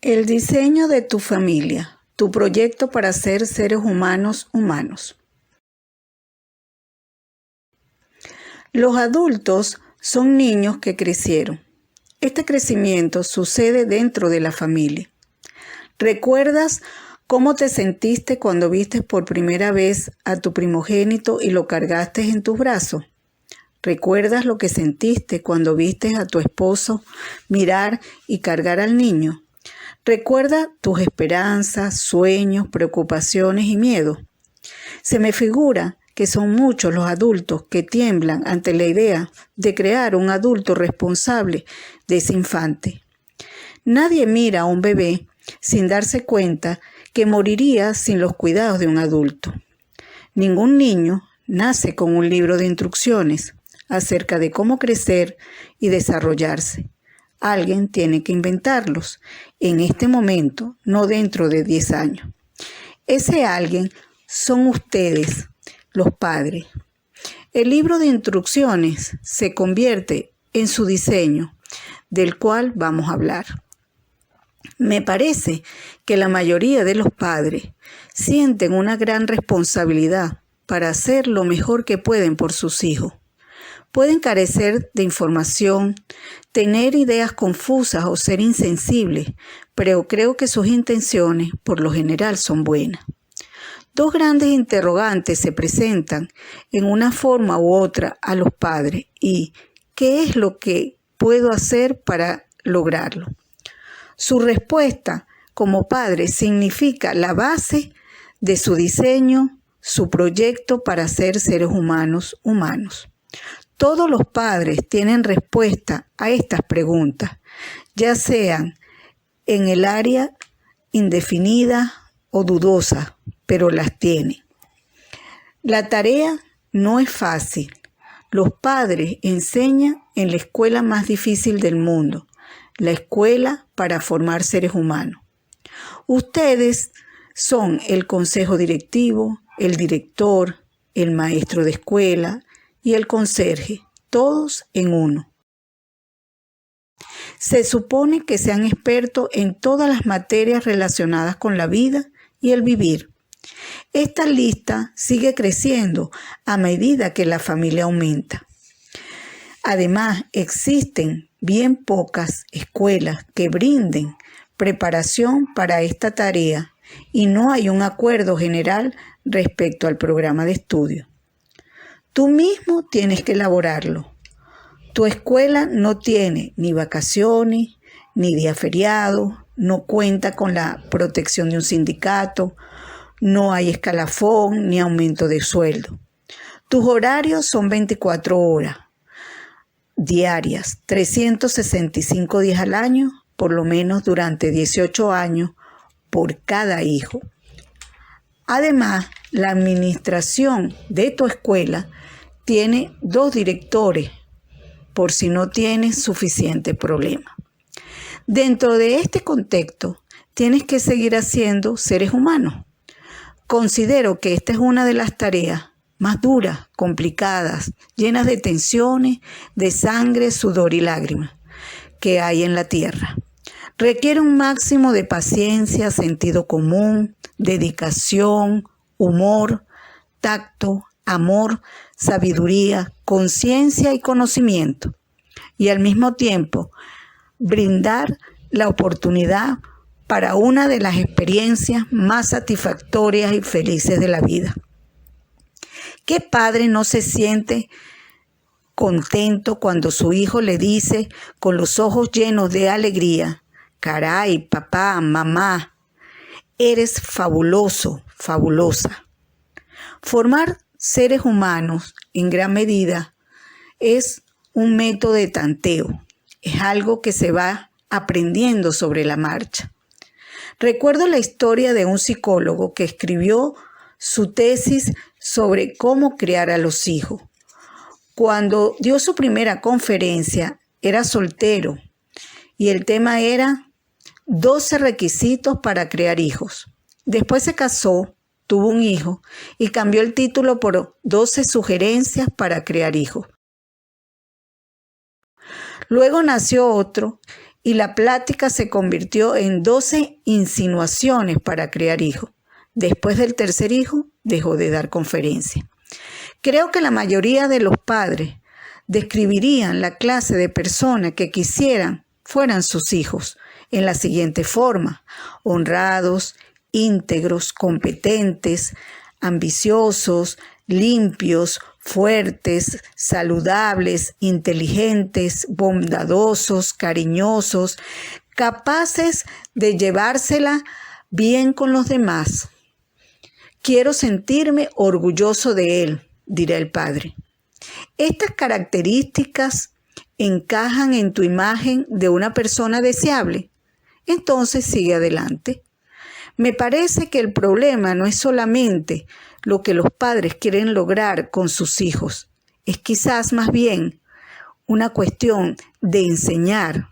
El diseño de tu familia, tu proyecto para ser seres humanos humanos. Los adultos son niños que crecieron. Este crecimiento sucede dentro de la familia. ¿Recuerdas cómo te sentiste cuando viste por primera vez a tu primogénito y lo cargaste en tus brazos? ¿Recuerdas lo que sentiste cuando viste a tu esposo mirar y cargar al niño? ¿Recuerda tus esperanzas, sueños, preocupaciones y miedos? Se me figura que son muchos los adultos que tiemblan ante la idea de crear un adulto responsable de ese infante. Nadie mira a un bebé sin darse cuenta que moriría sin los cuidados de un adulto. Ningún niño nace con un libro de instrucciones acerca de cómo crecer y desarrollarse. Alguien tiene que inventarlos, en este momento, no dentro de 10 años. Ese alguien son ustedes, los padres. El libro de instrucciones se convierte en su diseño, del cual vamos a hablar. Me parece que la mayoría de los padres sienten una gran responsabilidad para hacer lo mejor que pueden por sus hijos. Pueden carecer de información, tener ideas confusas o ser insensibles, pero creo que sus intenciones, por lo general, son buenas. Dos grandes interrogantes se presentan en una forma u otra a los padres y ¿qué es lo que puedo hacer para lograrlo? Su respuesta como padre significa la base de su diseño, su proyecto para ser seres humanos humanos. Todos los padres tienen respuesta a estas preguntas, ya sean en el área indefinida o dudosa, pero las tienen. La tarea no es fácil. Los padres enseñan en la escuela más difícil del mundo, la escuela para formar seres humanos. Ustedes son el consejo directivo, el director, el maestro de escuela y el conserje, todos en uno. Se supone que sean expertos en todas las materias relacionadas con la vida y el vivir. Esta lista sigue creciendo a medida que la familia aumenta. Además, existen bien pocas escuelas que brinden preparación para esta tarea y no hay un acuerdo general respecto al programa de estudio. Tú mismo tienes que elaborarlo. Tu escuela no tiene ni vacaciones, ni día feriado, no cuenta con la protección de un sindicato, no hay escalafón ni aumento de sueldo. Tus horarios son 24 horas diarias, 365 días al año, por lo menos durante 18 años por cada hijo. Además, la administración de tu escuela tiene 2 directores, por si no tienes suficiente problema. Dentro de este contexto, tienes que seguir haciendo seres humanos. Considero que esta es una de las tareas más duras, complicadas, llenas de tensiones, de sangre, sudor y lágrimas que hay en la tierra. Requiere un máximo de paciencia, sentido común, dedicación, humor, tacto, amor, sabiduría, conciencia y conocimiento. Y al mismo tiempo, brindar la oportunidad para una de las experiencias más satisfactorias y felices de la vida. ¿Qué padre no se siente contento cuando su hijo le dice con los ojos llenos de alegría: caray, papá, mamá, eres fabuloso, fabulosa? Formar seres humanos en gran medida es un método de tanteo, es algo que se va aprendiendo sobre la marcha. Recuerdo la historia de un psicólogo que escribió su tesis sobre cómo criar a los hijos. Cuando dio su primera conferencia, era soltero y el tema era 12 requisitos para crear hijos. Después se casó, tuvo un hijo y cambió el título por 12 sugerencias para crear hijos. Luego nació otro y la plática se convirtió en 12 insinuaciones para criar hijos. Después del tercer hijo, dejó de dar conferencia. Creo que la mayoría de los padres describirían la clase de persona que quisieran fueran sus hijos en la siguiente forma: honrados, íntegros, competentes, ambiciosos, limpios, fuertes, saludables, inteligentes, bondadosos, cariñosos, capaces de llevársela bien con los demás. Quiero sentirme orgulloso de él, dirá el padre. Estas características encajan en tu imagen de una persona deseable. Entonces sigue adelante. Me parece que el problema no es solamente lo que los padres quieren lograr con sus hijos. Es quizás más bien una cuestión de enseñar.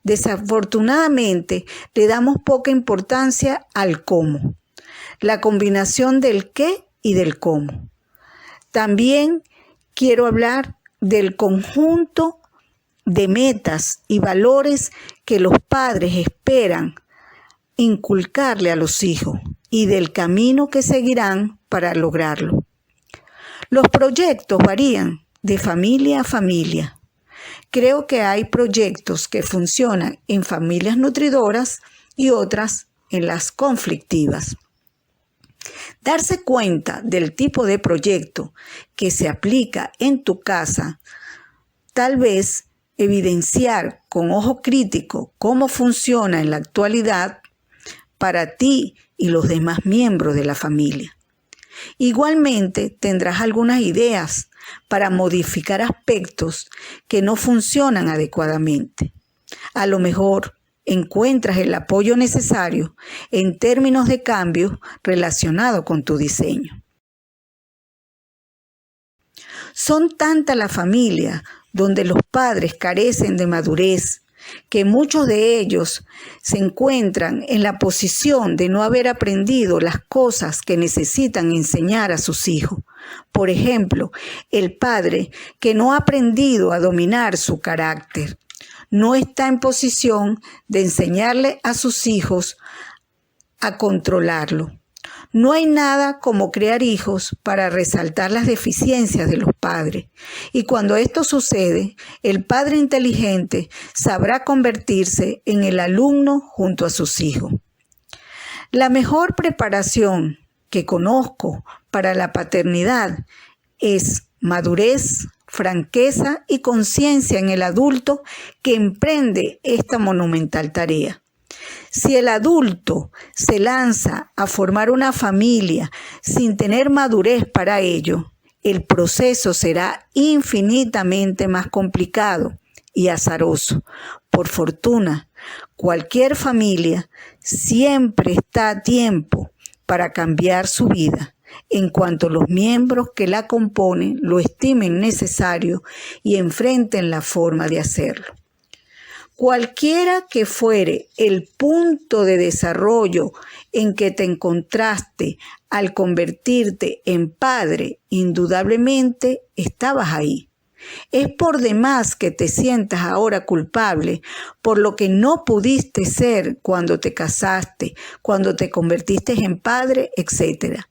Desafortunadamente, le damos poca importancia al cómo. La combinación del qué y del cómo. También quiero hablar del conjunto de metas y valores que los padres esperan inculcarle a los hijos y del camino que seguirán para lograrlo. Los proyectos varían de familia a familia. Creo que hay proyectos que funcionan en familias nutridoras y otras en las conflictivas. Darse cuenta del tipo de proyecto que se aplica en tu casa, tal vez evidenciar con ojo crítico cómo funciona en la actualidad para ti y los demás miembros de la familia. Igualmente tendrás algunas ideas para modificar aspectos que no funcionan adecuadamente. A lo mejor encuentras el apoyo necesario en términos de cambio relacionado con tu diseño. Son tantas las familias donde los padres carecen de madurez que muchos de ellos se encuentran en la posición de no haber aprendido las cosas que necesitan enseñar a sus hijos. Por ejemplo, el padre que no ha aprendido a dominar su carácter no está en posición de enseñarle a sus hijos a controlarlo. No hay nada como crear hijos para resaltar las deficiencias de los padres. Y cuando esto sucede, el padre inteligente sabrá convertirse en el alumno junto a sus hijos. La mejor preparación que conozco para la paternidad es madurez, franqueza y conciencia en el adulto que emprende esta monumental tarea. Si el adulto se lanza a formar una familia sin tener madurez para ello, el proceso será infinitamente más complicado y azaroso. Por fortuna, cualquier familia siempre está a tiempo para cambiar su vida, en cuanto los miembros que la componen lo estimen necesario y enfrenten la forma de hacerlo. Cualquiera que fuere el punto de desarrollo en que te encontraste al convertirte en padre, indudablemente estabas ahí. Es por demás que te sientas ahora culpable por lo que no pudiste ser cuando te casaste, cuando te convertiste en padre, etc.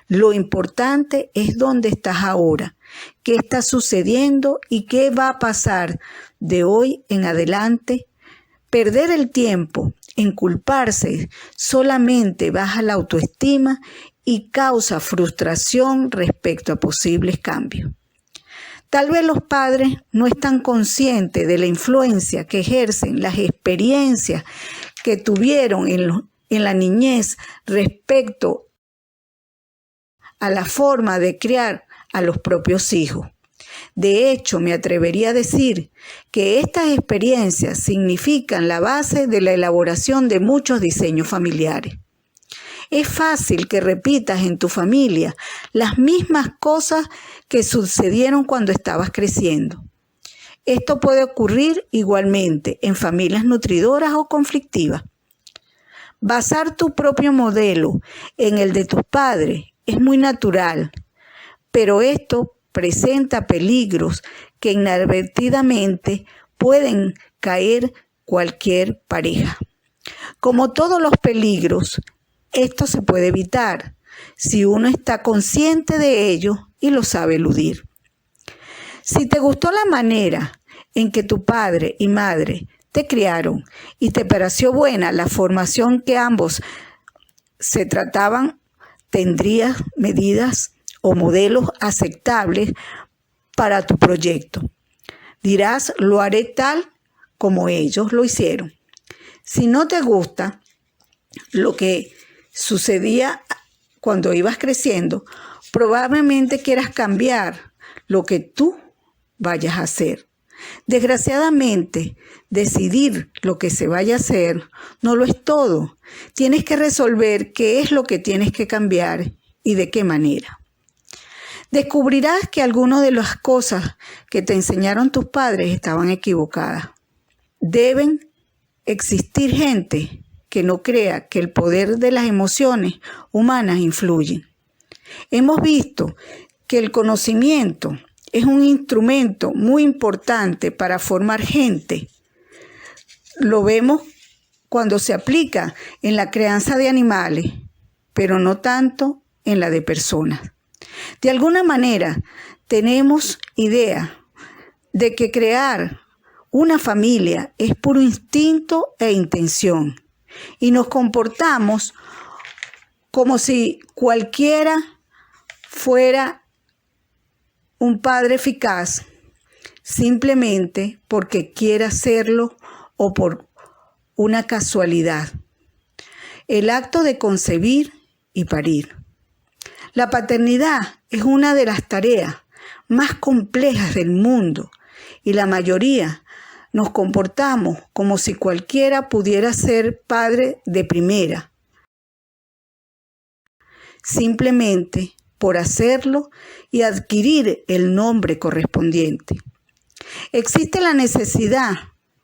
Lo importante es dónde estás ahora, qué está sucediendo y qué va a pasar de hoy en adelante. Perder el tiempo en culparse solamente baja la autoestima y causa frustración respecto a posibles cambios. Tal vez los padres no están conscientes de la influencia que ejercen las experiencias que tuvieron en la niñez respecto a la forma de criar a los propios hijos. De hecho, me atrevería a decir que estas experiencias significan la base de la elaboración de muchos diseños familiares. Es fácil que repitas en tu familia las mismas cosas que sucedieron cuando estabas creciendo. Esto puede ocurrir igualmente en familias nutridoras o conflictivas. Basar tu propio modelo en el de tus padres es muy natural, pero esto presenta peligros que inadvertidamente pueden caer cualquier pareja. Como todos los peligros, esto se puede evitar si uno está consciente de ello y lo sabe eludir. Si te gustó la manera en que tu padre y madre te criaron y te pareció buena la formación que ambos se trataban, tendrías medidas o modelos aceptables para tu proyecto. Dirás, lo haré tal como ellos lo hicieron. Si no te gusta lo que sucedía cuando ibas creciendo, probablemente quieras cambiar lo que tú vayas a hacer. Desgraciadamente, decidir lo que se vaya a hacer no lo es todo. Tienes que resolver qué es lo que tienes que cambiar y de qué manera. Descubrirás que algunas de las cosas que te enseñaron tus padres estaban equivocadas. Deben existir gente que no crea que el poder de las emociones humanas influye. Hemos visto que el conocimiento es un instrumento muy importante para formar gente. Lo vemos cuando se aplica en la crianza de animales, pero no tanto en la de personas. De alguna manera, tenemos idea de que crear una familia es puro instinto e intención, y nos comportamos como si cualquiera fuera un padre eficaz simplemente porque quiera hacerlo o por una casualidad. El acto de concebir y parir. La paternidad es una de las tareas más complejas del mundo y la mayoría nos comportamos como si cualquiera pudiera ser padre de primera, simplemente por hacerlo y adquirir el nombre correspondiente. Existe la necesidad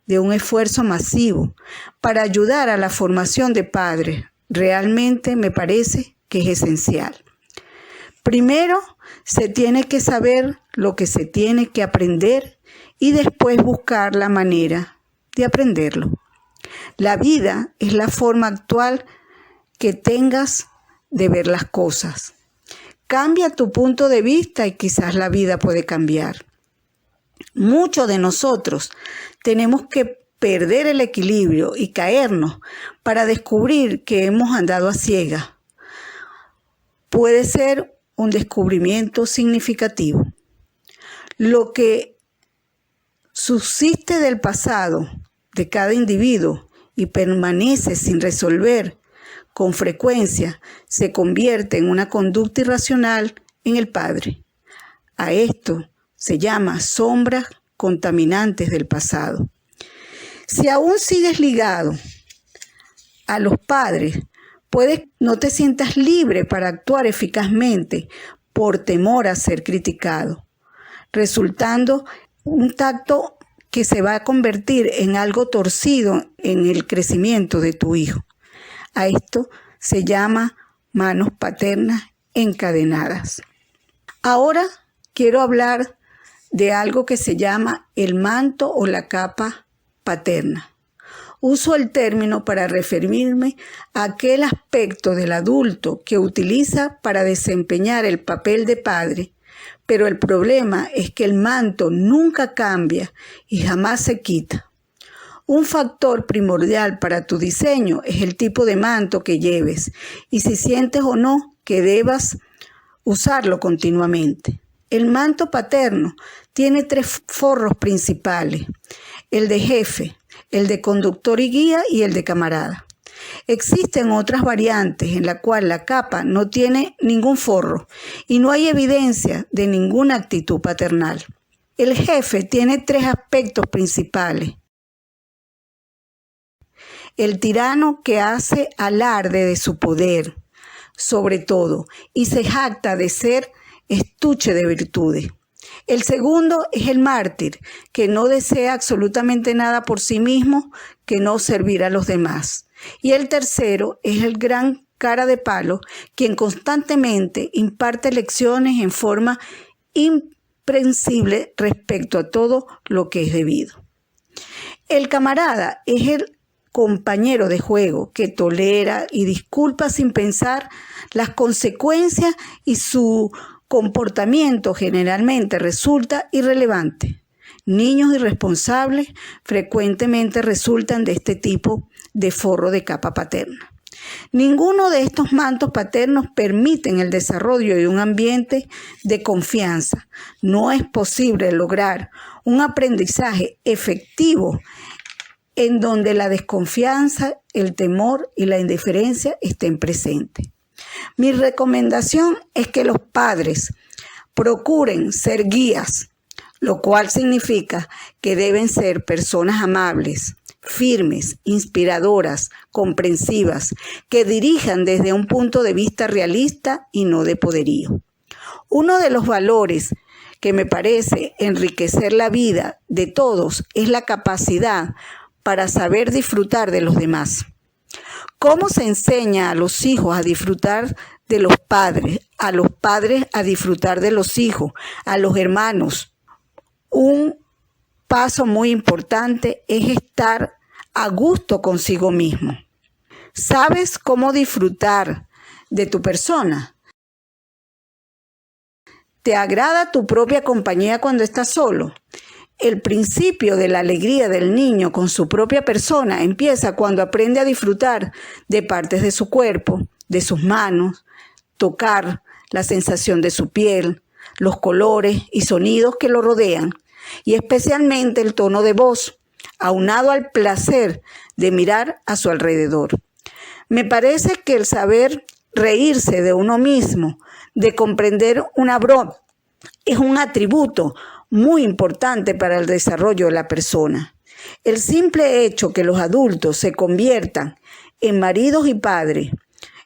de un esfuerzo masivo para ayudar a la formación de padres. Realmente me parece que es esencial. Primero, se tiene que saber lo que se tiene que aprender y después buscar la manera de aprenderlo. La vida es la forma actual que tengas de ver las cosas. Cambia tu punto de vista y quizás la vida puede cambiar. Muchos de nosotros tenemos que perder el equilibrio y caernos para descubrir que hemos andado a ciegas. Puede ser un descubrimiento significativo. Lo que subsiste del pasado de cada individuo y permanece sin resolver, con frecuencia se convierte en una conducta irracional en el padre. A esto se llama sombras contaminantes del pasado. Si aún sigues ligado a los padres, no te sientas libre para actuar eficazmente por temor a ser criticado, resultando un tacto que se va a convertir en algo torcido en el crecimiento de tu hijo. A esto se llama manos paternas encadenadas. Ahora quiero hablar de algo que se llama el manto o la capa paterna. Uso el término para referirme a aquel aspecto del adulto que utiliza para desempeñar el papel de padre, pero el problema es que el manto nunca cambia y jamás se quita. Un factor primordial para tu diseño es el tipo de manto que lleves y si sientes o no que debas usarlo continuamente. El manto paterno tiene 3 forros principales: el de jefe, el de conductor y guía y el de camarada. Existen otras variantes en la cual la capa no tiene ningún forro y no hay evidencia de ninguna actitud paternal. El jefe tiene 3 aspectos principales. El tirano que hace alarde de su poder, sobre todo, y se jacta de ser estuche de virtudes. El segundo es el mártir, que no desea absolutamente nada por sí mismo que no servir a los demás. Y el tercero es el gran cara de palo, quien constantemente imparte lecciones en forma imprensible respecto a todo lo que es debido. El camarada es el compañero de juego que tolera y disculpa sin pensar las consecuencias y su comportamiento generalmente resulta irrelevante. Niños irresponsables frecuentemente resultan de este tipo de forro de capa paterna. Ninguno de estos mantos paternos permiten el desarrollo de un ambiente de confianza. No es posible lograr un aprendizaje efectivo en donde la desconfianza, el temor y la indiferencia estén presentes. Mi recomendación es que los padres procuren ser guías, lo cual significa que deben ser personas amables, firmes, inspiradoras, comprensivas, que dirijan desde un punto de vista realista y no de poderío. Uno de los valores que me parece enriquecer la vida de todos es la capacidad para saber disfrutar de los demás. ¿Cómo se enseña a los hijos a disfrutar de los padres, a los padres a disfrutar de los hijos, a los hermanos? Un paso muy importante es estar a gusto consigo mismo. ¿Sabes cómo disfrutar de tu persona? ¿Te agrada tu propia compañía cuando estás solo? El principio de la alegría del niño con su propia persona empieza cuando aprende a disfrutar de partes de su cuerpo, de sus manos, tocar la sensación de su piel, los colores y sonidos que lo rodean, y especialmente el tono de voz, aunado al placer de mirar a su alrededor. Me parece que el saber reírse de uno mismo, de comprender una broma, es un atributo muy importante para el desarrollo de la persona. El simple hecho que los adultos se conviertan en maridos y padres,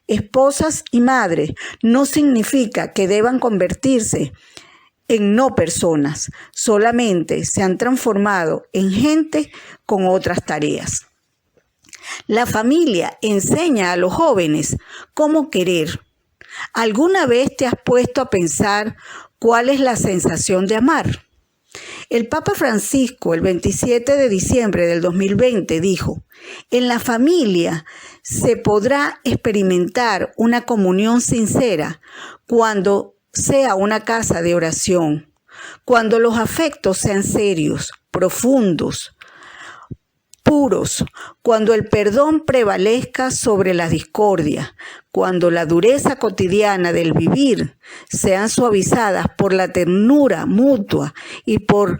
esposas y madres, no significa que deban convertirse en no personas, solamente se han transformado en gente con otras tareas. La familia enseña a los jóvenes cómo querer. ¿Alguna vez te has puesto a pensar cuál es la sensación de amar? El Papa Francisco, el 27 de diciembre del 2020, dijo: en la familia se podrá experimentar una comunión sincera cuando sea una casa de oración, cuando los afectos sean serios, profundos, puros, cuando el perdón prevalezca sobre la discordia, cuando la dureza cotidiana del vivir sean suavizadas por la ternura mutua y por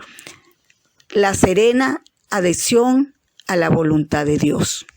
la serena adhesión a la voluntad de Dios.